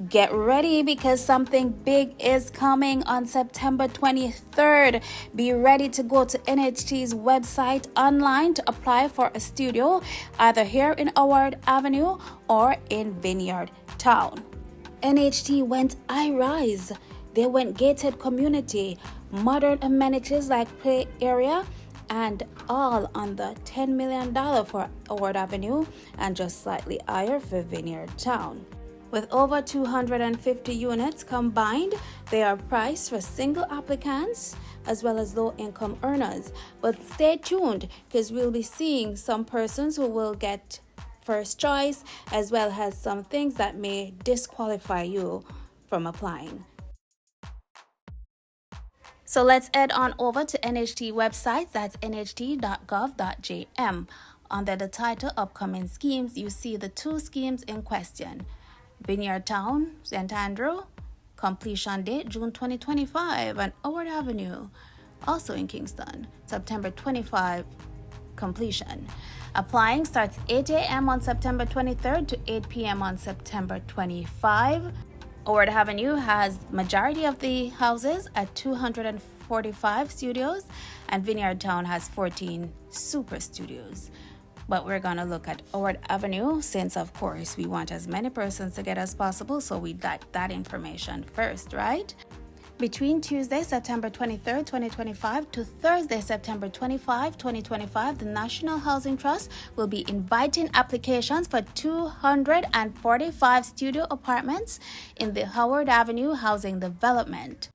Get ready because something big is coming on September 23rd. Be ready to go to NHT's website online to apply for a studio either here in Howard Avenue or in Vineyard Town. NHT went high-rise. They went gated community, modern amenities like play area, and all on the $10 million for Howard Avenue and just slightly higher for Vineyard Town. With over 250 units combined, they are priced for single applicants as well as low-income earners. But stay tuned because we'll be seeing some persons who will get first choice as well as some things that may disqualify you from applying. So let's head on over to NHT website. That's nht.gov.jm. Under the title Upcoming Schemes, you see the two schemes in question. Vineyard Town, St. Andrew, completion date June 2025, and Howard Avenue, also in Kingston, September 25, completion. Applying starts 8 a.m. on September 23rd to 8 p.m. on September 25. Howard Avenue has majority of the houses at 245 studios, and Vineyard Town has 14 super studios. But we're going to look at Howard Avenue since, of course, we want as many persons to get as possible, so we got that information first, right? Between Tuesday, September 23rd, 2025 to Thursday, September 25, 2025, the National Housing Trust will be inviting applications for 245 studio apartments in the Howard Avenue Housing Development.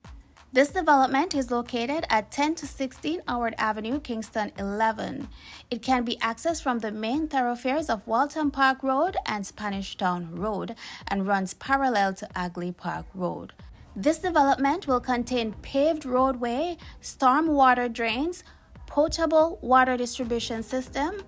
This development is located at 10 to 16 Howard Avenue, Kingston 11. It can be accessed from the main thoroughfares of Walton Park Road and Spanish Town Road and runs parallel to Agley Park Road. This development will contain paved roadway, storm water drains, potable water distribution system,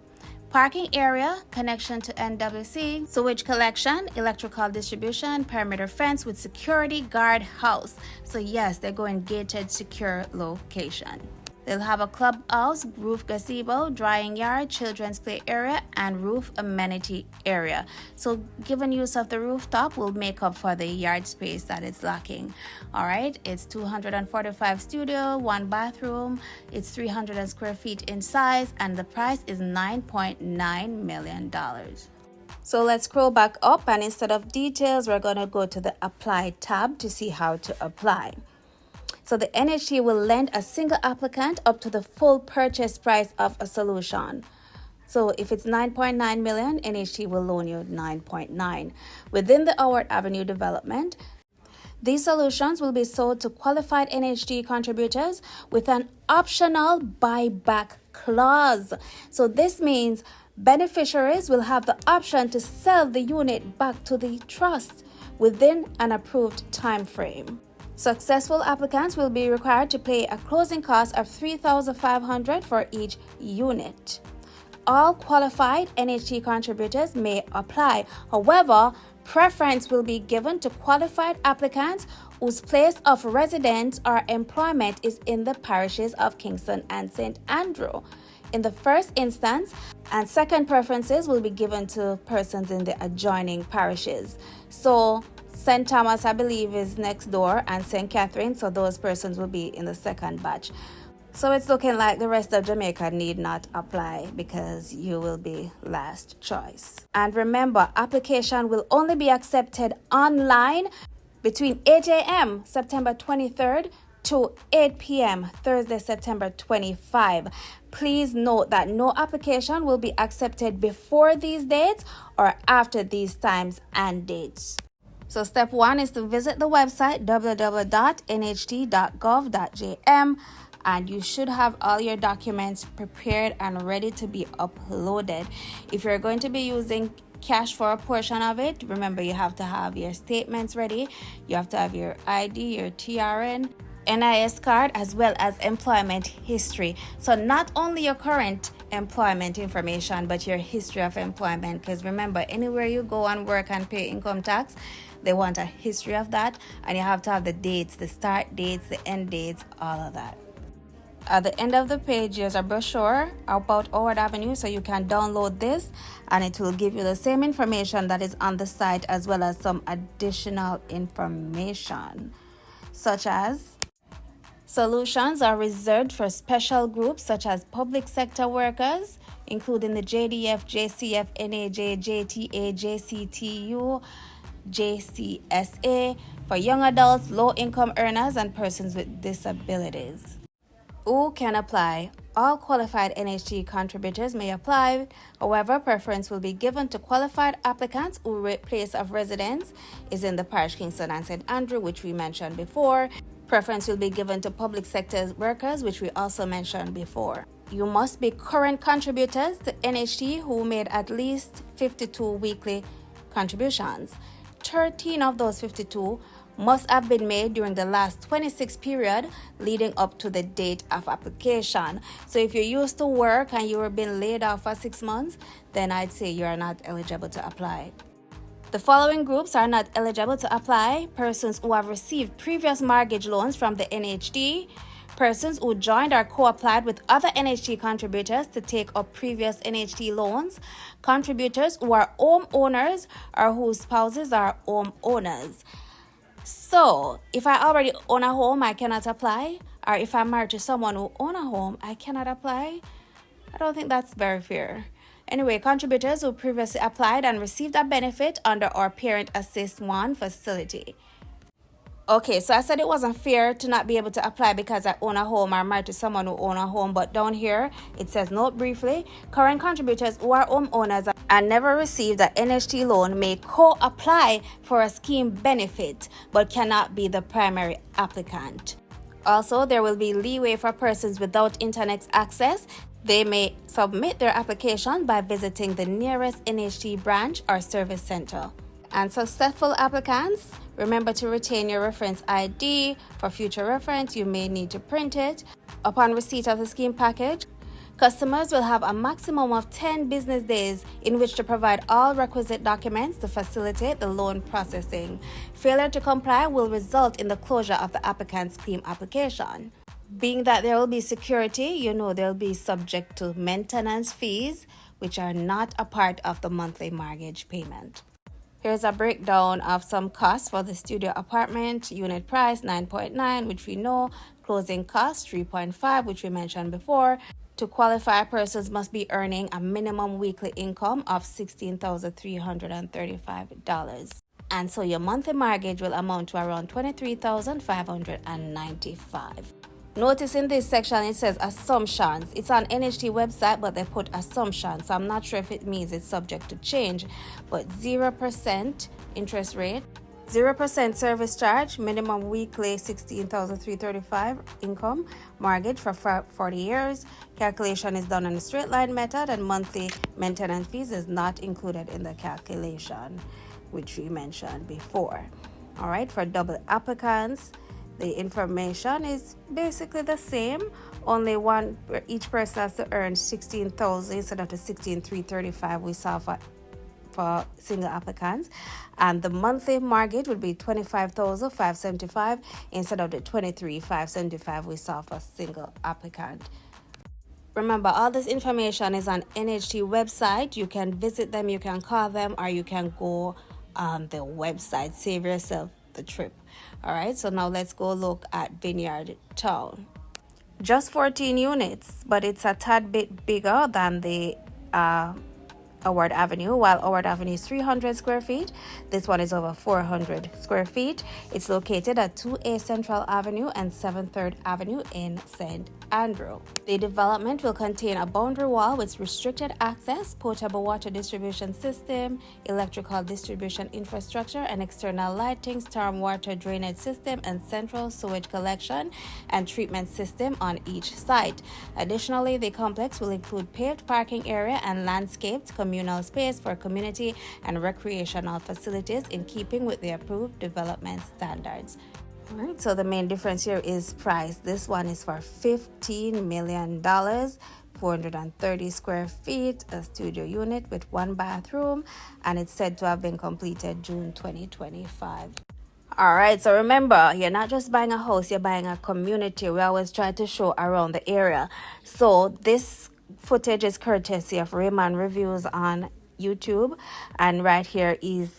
parking area, connection to NWC, sewage collection, electrical distribution, perimeter fence with security guard house. So yes, they're going gated secure location. They'll have a clubhouse, roof gazebo, drying yard, children's play area, and roof amenity area. So given use of the rooftop will make up for the yard space that is lacking. All right, it's 245 studio, 1 bathroom, it's 300 square feet in size, and the price is $9.9 million. So let's scroll back up, and instead of details, we're going to go to the apply tab to see how to apply. So the NHT will lend a single applicant up to the full purchase price of a solution. So if it's $9.9 million, NHT will loan you $9.9. Within the Howard Avenue development, these solutions will be sold to qualified NHT contributors with an optional buyback clause. So this means beneficiaries will have the option to sell the unit back to the trust within an approved time frame. Successful applicants will be required to pay a closing cost of $3,500 for each unit. All qualified NHT contributors may apply. However, preference will be given to qualified applicants whose place of residence or employment is in the parishes of Kingston and St. Andrew in the first instance, and second preferences will be given to persons in the adjoining parishes. So St. Thomas, I believe, is next door, and St. Catherine, so those persons will be in the second batch. So it's looking like the rest of Jamaica need not apply because you will be last choice. And remember, application will only be accepted online between 8 a.m. September 23rd to 8 p.m. Thursday, September 25. Please note that no application will be accepted before these dates or after these times and dates. So step 1 is to visit the website www.nht.gov.jm, and you should have all your documents prepared and ready to be uploaded. If you're going to be using cash for a portion of it, remember you have to have your statements ready. You have to have your ID, your TRN, NIS card, as well as employment history. So not only your current employment information, but your history of employment, because remember, anywhere you go and work and pay income tax, they want a history of that, and you have to have the dates, the start dates, the end dates, all of that. At the end of the page, there's a brochure about Howard Avenue, so you can download this and it will give you the same information that is on the site as well as some additional information, such as solutions are reserved for special groups such as public sector workers, including the JDF, JCF, NAJ, JTA, JCTU, JCSA, for young adults, low-income earners, and persons with disabilities. Who can apply? All qualified NHT contributors may apply. However, preference will be given to qualified applicants whose place of residence is in the parish Kingston and St. Andrew, which we mentioned before. Preference will be given to public sector workers, which we also mentioned before. You must be current contributors to NHT who made at least 52 weekly contributions. 13 of those 52 must have been made during the last 26 period leading up to the date of application. So if you used to work and you were being laid off for 6 months, then I'd say you are not eligible to apply. The following groups are not eligible to apply: persons who have received previous mortgage loans from the NHT, persons who joined or co-applied with other NHT contributors to take up previous NHT loans, contributors who are homeowners or whose spouses are homeowners. So, if I already own a home, I cannot apply. Or if I'm married to someone who owns a home, I cannot apply. I don't think that's very fair. Anyway, contributors who previously applied and received a benefit under our Parent Assist 1 facility. Okay, so I said it wasn't fair to not be able to apply because I own a home or married to someone who owns a home, but down here it says, note briefly, current contributors who are homeowners and never received an NHT loan may co-apply for a scheme benefit but cannot be the primary applicant. Also, there will be leeway for persons without internet access. They may submit their application by visiting the nearest NHT branch or service center. And successful applicants, remember to retain your reference ID. For future reference, you may need to print it. Upon receipt of the scheme package, customers will have a maximum of 10 business days in which to provide all requisite documents to facilitate the loan processing. Failure to comply will result in the closure of the applicant's scheme application. Being that there will be security, they'll be subject to maintenance fees, which are not a part of the monthly mortgage payment. Here's a breakdown of some costs for the studio apartment. Unit price 9.9, which we know. Closing cost 3.5, which we mentioned before. To qualify, persons must be earning a minimum weekly income of $16,335. And so your monthly mortgage will amount to around $23,595. Notice in this section it says assumptions. It's on NHT website, but they put assumptions. So I'm not sure if it means it's subject to change. But 0% interest rate, 0% service charge, minimum weekly $16,335 income, mortgage for 40 years. Calculation is done on a straight line method, and monthly maintenance fees is not included in the calculation, which we mentioned before. All right, for double applicants, the information is basically the same. Only each person has to earn $16,000 instead of the $16,335 we saw for single applicants, and the monthly mortgage would be $25,575 instead of the $23,575 we saw for single applicant. Remember, all this information is on NHT website. You can visit them, you can call them, or you can go on the website. Save yourself the trip. All right, so now let's go look at Vineyard Town. Just 14 units, but it's a tad bit bigger than the Howard Avenue. While Howard Avenue is 300 square feet, this one is over 400 square feet. It's located at 2A Central Avenue and 7th 3rd Avenue in St. Andrew. The development will contain a boundary wall with restricted access, potable water distribution system, electrical distribution infrastructure, and external lighting, stormwater drainage system, and central sewage collection and treatment system on each site. Additionally, the complex will include paved parking area and landscaped communal space for community and recreational facilities in keeping with the approved development standards. All right, so the main difference here is price. This one is for $15 million, 430 square feet, a studio unit with 1 bathroom, and it's said to have been completed June 2025. All right, so remember, you're not just buying a house, you're buying a community. We always try to show around the area. So this footage is courtesy of Raymond Reviews on YouTube, and right here is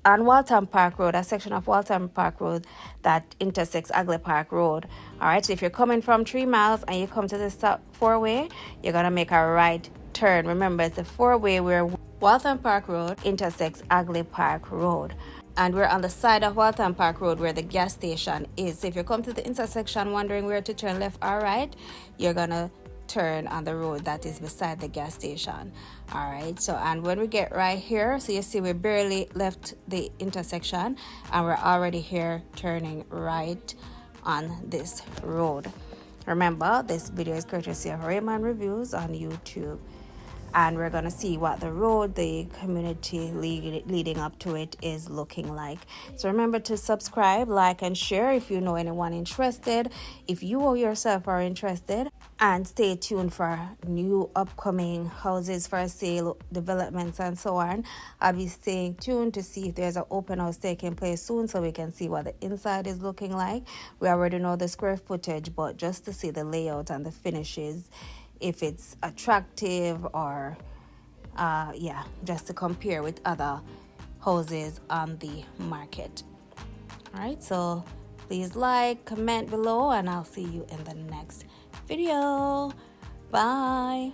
on Waltham Park Road, a section of Waltham Park Road that intersects Agley Park Road. All right, so if you're coming from 3 miles and you come to this four-way, you're gonna make a right turn. Remember, it's a four-way where Waltham Park Road intersects Agley Park Road. And we're on the side of Waltham Park Road where the gas station is. So if you come to the intersection wondering where to turn left or right, you're gonna turn on the road that is beside the gas station. All right, so and when we get right here, so you see we barely left the intersection and we're already here turning right on this road. Remember, this video is courtesy of Raymond Reviews on YouTube, and we're gonna see what the road, the community leading up to it is looking like. So remember to subscribe, like, and share if you know anyone interested, if you yourself are interested, and stay tuned for new upcoming houses for sale, developments, and so on. I'll be staying tuned to see if there's an open house taking place soon so we can see what the inside is looking like. We already know the square footage, but just to see the layout and the finishes, if it's attractive or just to compare with other houses on the market. All right, so please like, comment below, and I'll see you in the next video. Bye.